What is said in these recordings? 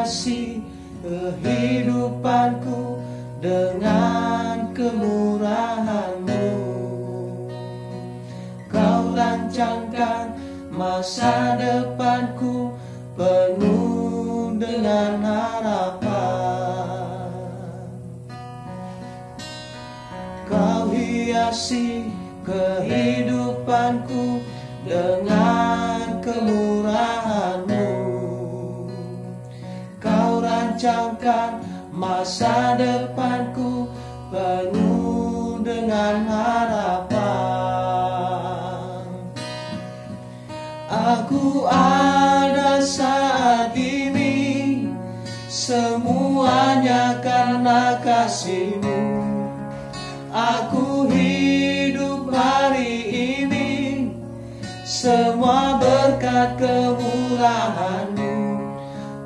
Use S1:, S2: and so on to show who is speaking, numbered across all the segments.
S1: hiasi kehidupanku dengan kemurahan-Mu. Kau rancangkan masa depanku penuh dengan harapan. Kau hiasi kehidupanku dengan kemurahan-Mu. Kau rancangkan masa depanku penuh dengan harapan. Aku ada saat ini semuanya karena kasih-Mu. Aku hidup hari ini semua berkat kemurahan-Mu.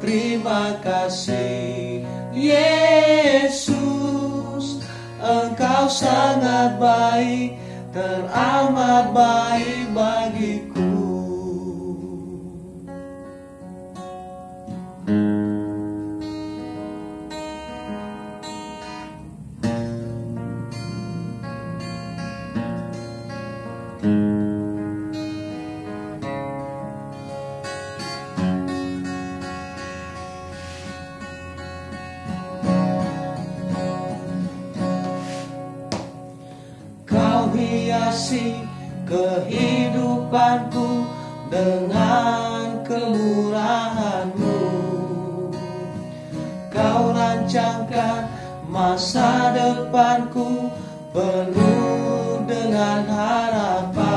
S1: Terima kasih Yesus, Engkau sangat baik, teramat baik bagiku. Kau hiasi kehidupanku dengan kemurahan-Mu. Kau rancangkan masa depanku penuh dengan harapan.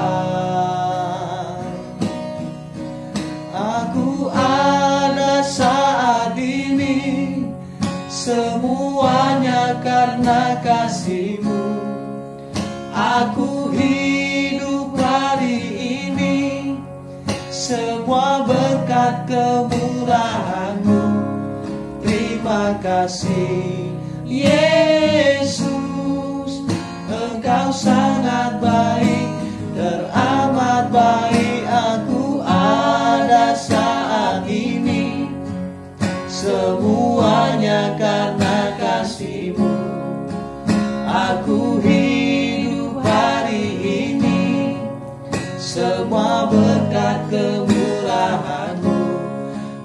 S1: Aku ada saat ini semuanya karena kasih-Mu. Aku hidup hari ini semua berkat kemurahan-Mu. Terima kasih Yesus, Engkau sangat baik, teramat baik. Aku ada saat ini semuanya karena kasih-Mu. Aku hidup hari ini semua berkat kemurahan-Mu.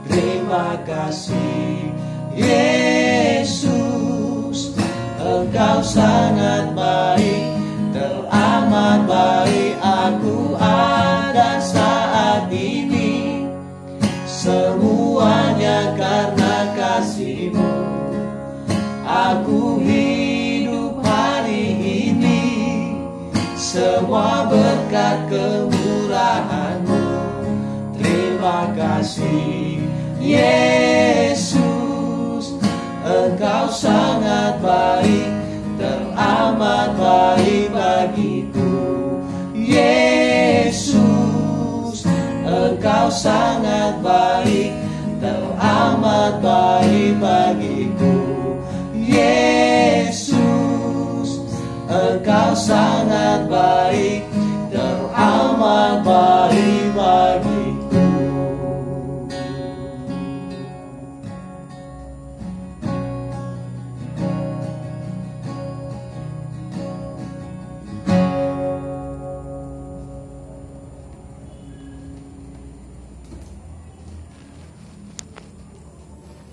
S1: Terima kasih Yesus, Engkau sangat baik, teramat baik. Aku ada saat ini semuanya karena kasih-Mu. Aku hidup hari ini semua berkat kemurahan-Mu. Terima kasih Yesus, Engkau sangat baik, teramat baik bagiku. Yesus, Engkau sangat baik, teramat baik bagiku. Yesus, Engkau sangat baik, teramat baik